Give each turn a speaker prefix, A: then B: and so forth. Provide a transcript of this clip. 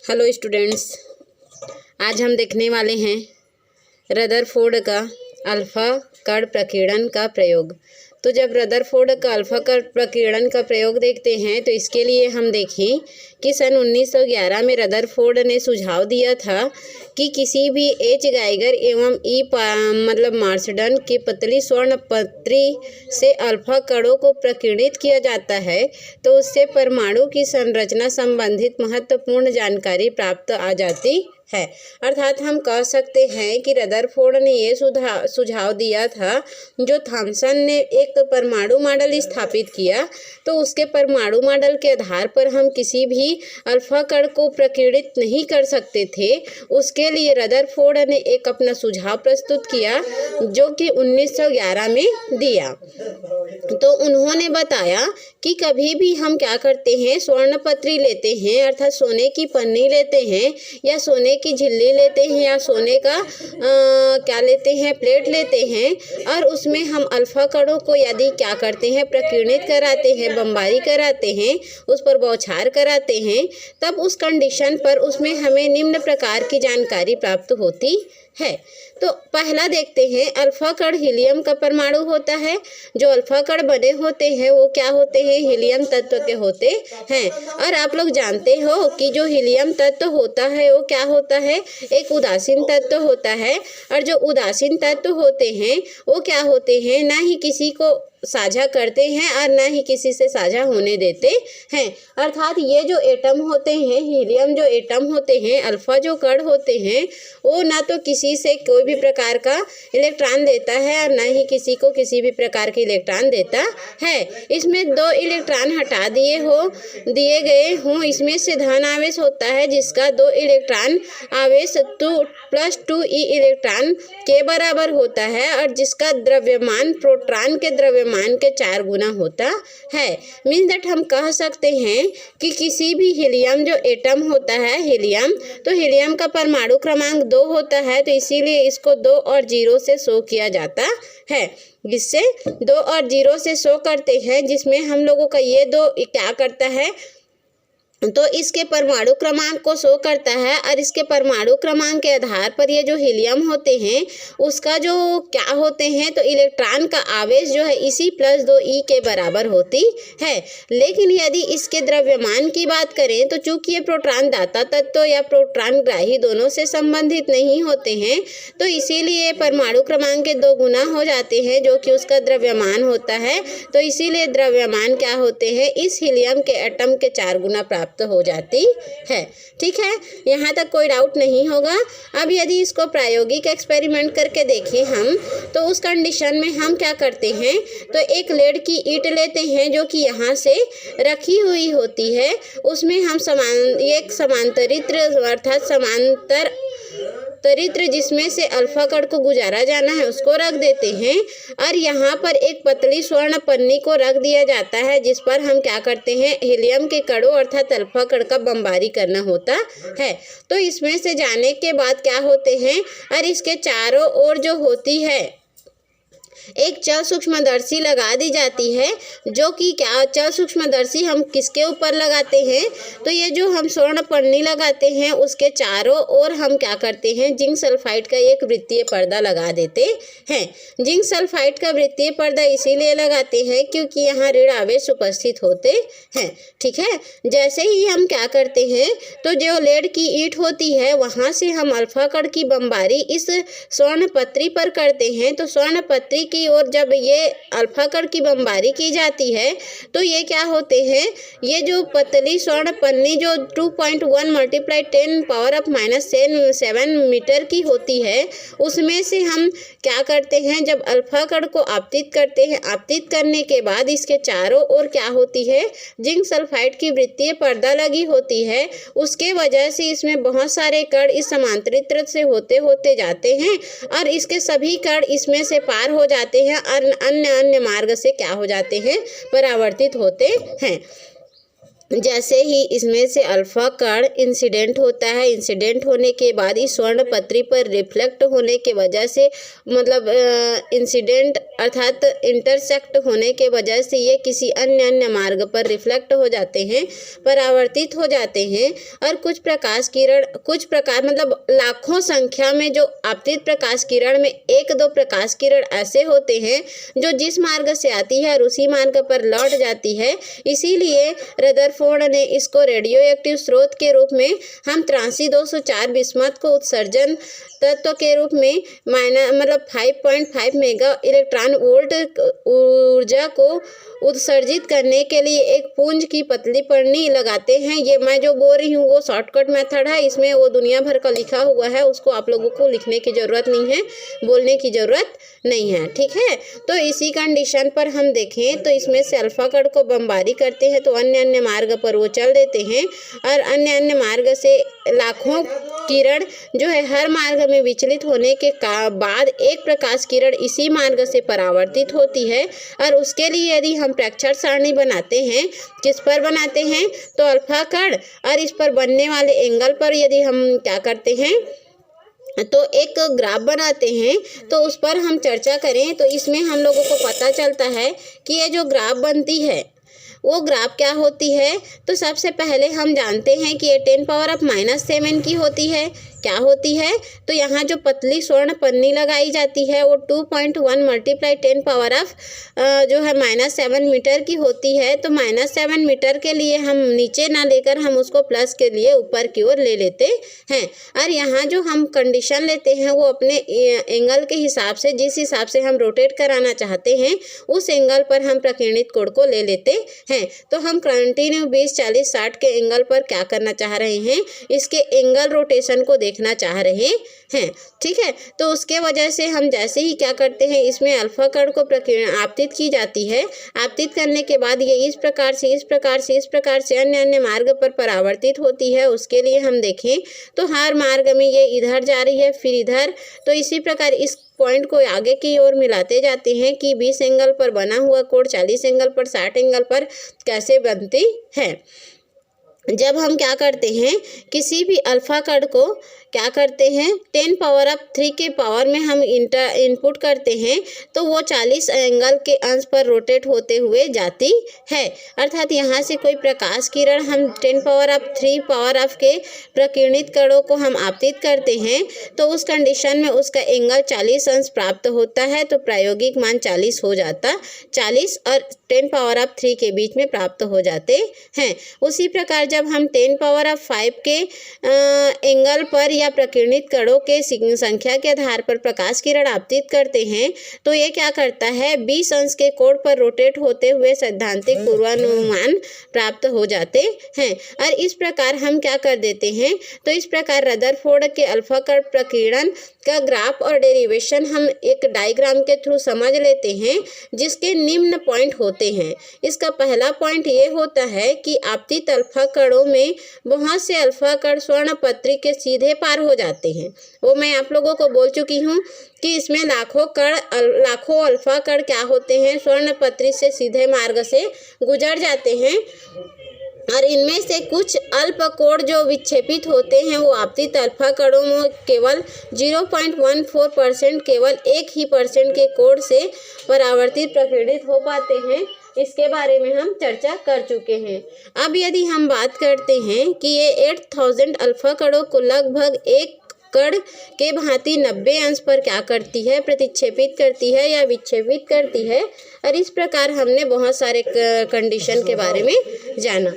A: Hello students, आज हम देखने वाले हैं रदरफोर्ड का अल्फा कण प्रकीर्णन का प्रयोग। तो जब रदरफोर्ड का अल्फा कण प्रकीर्णन का प्रयोग देखते हैं तो इसके लिए हम देखें कि सन 1911 में रदरफोर्ड ने सुझाव दिया था कि किसी भी एच गाइगर एवं मार्सडन की पतली स्वर्ण पत्री से अल्फा कणों को प्रकीर्णित किया जाता है तो उससे परमाणु की संरचना संबंधित महत्वपूर्ण जानकारी प्राप्त आ जाती है। अर्थात हम कह सकते हैं कि रदरफोर्ड ने ये सुझाव दिया था। जो थॉमसन ने एक परमाणु मॉडल स्थापित किया तो उसके परमाणु मॉडल के आधार पर हम किसी भी अल्फा कण को प्रकीर्णित नहीं कर सकते थे। उसके लिए रदरफोर्ड ने एक अपना सुझाव प्रस्तुत किया जो कि 1911 में दिया। तो उन्होंने बताया कि कभी भी हम क्या करते हैं, स्वर्ण पत्री लेते हैं अर्थात सोने की पन्नी लेते हैं या सोने की झिल्ली लेते हैं या सोने का क्या लेते हैं, प्लेट लेते हैं और उसमें हम अल्फा कणों को यदि क्या करते हैं, प्रकीर्णित कराते हैं, बमबारी कराते हैं, उस पर बौछार कराते हैं, तब उस कंडीशन पर उसमें हमें निम्न प्रकार की जानकारी प्राप्त होती है। तो पहला देखते हैं, अल्फा कण हीलियम का परमाणु होता है। जो अल्फा कण बने होते हैं वो क्या होते हैं, हीलियम तत्व के होते हैं। और आप लोग जानते हो कि जो हीलियम तत्व होता है वो क्या होता है, एक उदासीन तत्व होता है। और जो उदासीन तत्व होते हैं वो क्या होते हैं, ना ही किसी को साझा करते हैं और ना ही किसी से साझा होने देते हैं। अर्थात ये जो एटम होते हैं, हीलियम जो एटम होते हैं, अल्फा जो कण होते हैं, वो ना तो किसी से कोई भी प्रकार का इलेक्ट्रॉन देता है और ना ही किसी को किसी भी प्रकार के इलेक्ट्रॉन देता है। इसमें 2 इलेक्ट्रॉन हटा दिए गए हों, इसमें से धन आवेश होता है जिसका 2 इलेक्ट्रॉन आवेश +2e इलेक्ट्रॉन के बराबर होता है और जिसका द्रव्यमान प्रोटॉन के द्रव्यमान के 4 गुना होता है। मीन्स दैट हम कह सकते हैं कि किसी भी हीलियम जो एटम होता है, हीलियम, तो हीलियम का परमाणु क्रमांक 2 होता है, तो इसीलिए इसको 2 और 0 से शो किया जाता है। जिससे 2 और 0 से शो करते हैं, जिसमें हम लोगों का ये 2 क्या करता है, तो इसके परमाणु क्रमांक को शो करता है और इसके परमाणु क्रमांक के आधार पर ये जो हीलियम होते हैं उसका जो क्या होते हैं, तो इलेक्ट्रॉन का आवेश जो है इसी +2e के बराबर होती है। लेकिन यदि इसके द्रव्यमान की बात करें तो चूंकि ये प्रोटॉन दाता तत्व या प्रोटॉन ग्राही दोनों से संबंधित नहीं होते हैं, तो इसीलिए परमाणु क्रमांक के 2 गुना हो जाते हैं जो कि उसका द्रव्यमान होता है। तो इसीलिए द्रव्यमान क्या होते हैं, इस हीलियम के एटम के 4 गुना प्राप्त हो जाती है। ठीक है, यहाँ तक कोई डाउट नहीं होगा। अब यदि इसको प्रायोगिक एक्सपेरिमेंट करके देखें हम, तो उस कंडीशन में हम क्या करते हैं, तो एक लेड की ईंट लेते हैं जो कि यहाँ से रखी हुई होती है, उसमें हम एक समांतरित्र जिसमें से अल्फा कण को गुजारा जाना है उसको रख देते हैं और यहाँ पर एक पतली स्वर्ण पन्नी को रख दिया जाता है जिस पर हम क्या करते हैं, हीलियम के कणों अर्थात अल्फा कण का बमबारी करना होता है। तो इसमें से जाने के बाद क्या होते हैं, और इसके चारों ओर जो होती है एक चल सूक्ष्मदर्शी लगा दी जाती है, जो कि क्या चल सूक्ष्मदर्शी हम किसके ऊपर लगाते हैं, तो ये जो हम स्वर्ण पन्नी लगाते हैं उसके चारों ओर हम क्या करते हैं, जिंक सल्फाइड का एक वृत्तीय पर्दा लगा देते हैं। जिंक सल्फाइड का वृत्तीय पर्दा इसीलिए लगाते हैं क्योंकि यहाँ ऋण आवेश उपस्थित होते हैं। ठीक है, जैसे ही हम क्या करते हैं, तो जो लेड की ईंट होती है वहाँ से हम अल्फा कण की बमबारी इस स्वर्ण पत्री पर करते हैं, तो स्वर्ण पत्री की ओर जब ये अल्फा कण की बमबारी की जाती है तो ये क्या होते हैं, ये जो पतली स्वर्ण पन्नी जो 2.1 × 10⁻⁻7 मीटर की होती है, उसमें से हम क्या करते हैं, जब अल्फा कण को आपतित करते हैं, आपतित करने के बाद इसके चारों ओर क्या होती है, जिंक सल्फाइड की वृत्तीय पर्दा लगी होती है। उसके वजह से इसमें बहुत सारे कण इस समांतरित्र से होते होते जाते हैं और इसके सभी कण इसमें से पार हो जाते हैं और अन्य मार्ग से क्या हो जाते हैं, परावर्तित होते हैं। जैसे ही इसमें से अल्फा कण इंसिडेंट होता है, इंसिडेंट होने के बाद इस स्वर्ण पत्री पर रिफ्लेक्ट होने के वजह से, मतलब इंसिडेंट अर्थात इंटरसेक्ट होने के वजह से ये किसी अन्य मार्ग पर रिफ्लेक्ट हो जाते हैं, परावर्तित हो जाते हैं। और कुछ प्रकाश मतलब लाखों संख्या में जो आपतित प्रकाश किरण में 1-2 प्रकाश किरण ऐसे होते हैं जो जिस मार्ग से आती है और उसी मार्ग पर लौट जाती है। इसीलिए रदरफोर्ड ने इसको रेडियो एक्टिव स्रोत के रूप में हम 83-204 बिस्मथ को उत्सर्जन तत्व के रूप में 5.5 मेगा इलेक्ट्रॉन वोल्ट ऊर्जा को उत्सर्जित करने के लिए एक पुंज की पतली पन्नी लगाते हैं। ये मैं जो बोल रही हूँ वो शॉर्टकट मेथड है, इसमें वो दुनिया भर का लिखा हुआ है, उसको आप लोगों को लिखने की ज़रूरत नहीं है, बोलने की ज़रूरत नहीं है, ठीक है। तो इसी कंडीशन पर हम देखें तो इसमें से अल्फा कण को बमबारी करते हैं तो अन्य मार्ग पर वो चल देते हैं और अन्य मार्ग से लाखों किरण जो है हर मार्ग में विचलित होने के बाद एक प्रकाश किरण इसी मार्ग से परावर्तित होती है। और उसके लिए यदि हम प्रेक्षण सारणी बनाते हैं, किस पर बनाते हैं तो अल्फा कण और इस पर बनने वाले एंगल पर यदि हम क्या करते हैं तो एक ग्राफ बनाते हैं, तो उस पर हम चर्चा करें तो इसमें हम लोगों को पता चलता है कि ये जो ग्राफ बनती है वो ग्राफ क्या होती है। तो सबसे पहले हम जानते हैं कि ये 10⁻⁻7 की होती है। क्या होती है तो यहाँ जो पतली स्वर्ण पन्नी लगाई जाती है वो 2.1 × 10⁻⁻7 जो है -7 मीटर की होती है। तो -7 मीटर के लिए हम नीचे ना लेकर हम उसको प्लस के लिए ऊपर की ओर ले लेते हैं। और यहाँ जो हम कंडीशन लेते हैं वो अपने एंगल के हिसाब से, जिस हिसाब से हम रोटेट कराना चाहते हैं उस एंगल पर हम प्रकीर्णित कोण को ले लेते हैं। तो हम कंटिन्यू 20, 40, 60 के एंगल पर क्या करना चाह रहे हैं, इसके एंगल रोटेशन को देखना चाह रहे हैं, ठीक है। तो उसके वजह से हम जैसे ही क्या करते हैं, इसमें अल्फा कण को आपतित की जाती है। आपतित करने के बाद ये इस प्रकार से अन्य मार्ग पर परावर्तित होती है। उसके लिए हम देखें तो हर मार्ग में ये इधर जा रही है, फिर इधर, तो इसी प्रकार इस पॉइंट को आगे की ओर मिलाते जाते हैं कि 20 एंगल पर बना हुआ कोण 40 एंगल पर, 60 एंगल पर कैसे बनती है। जब हम क्या करते हैं, किसी भी अल्फा कण को क्या करते हैं 10⁻³ के पावर में हम इनपुट करते हैं तो वो 40 एंगल के अंश पर रोटेट होते हुए जाती है। अर्थात यहाँ से कोई प्रकाश किरण हम 10⁻³ पावर ऑफ के प्रकीर्णित कणों को हम आपतित करते हैं तो उस कंडीशन में उसका एंगल 40 अंश प्राप्त होता है। तो प्रायोगिक मान 40 हो जाता, 40 और 10⁻³ के बीच में प्राप्त हो जाते हैं। उसी प्रकार जब हम 10⁻5 के एंगल पर या प्रकीर्णित कणों के संख्या के आधार पर प्रकाश किरण आपतित करते हैं तो ये क्या करता है 20 अंश के कोण पर रोटेट होते हुए सैद्धांतिक पूर्वानुमान प्राप्त हो जाते हैं। और इस प्रकार हम क्या कर देते हैं, तो इस प्रकार रदरफोर्ड के अल्फा कण प्रकीर्णन का ग्राफ और डेरिवेशन हम एक डायग्राम के थ्रू समझ लेते हैं, जिसके निम्न पॉइंट होते हैं। इसका पहला पॉइंट ये होता है कि आपतित अल्फा कणों में बहुत से अल्फा कण स्वर्ण पत्री के सीधे पार हो जाते हैं। वो मैं आप लोगों को बोल चुकी हूँ कि इसमें लाखों अल्फा कण क्या होते हैं, स्वर्ण पत्री से सीधे मार्ग से गुजर जाते हैं। और इनमें से कुछ अल्प कोण जो विक्षेपित होते हैं वो आपतित अल्फा कणों में केवल 0.14% केवल 1% के कोण से परावर्तित प्रकीर्णित हो पाते हैं। इसके बारे में हम चर्चा कर चुके हैं। अब यदि हम बात करते हैं कि ये 8000 अल्फा कणों को लगभग एक कण के भांति 90 अंश पर क्या करती है, प्रतिक्षेपित करती है या विक्षेपित करती है। और इस प्रकार हमने बहुत सारे कंडीशन के बारे में जाना।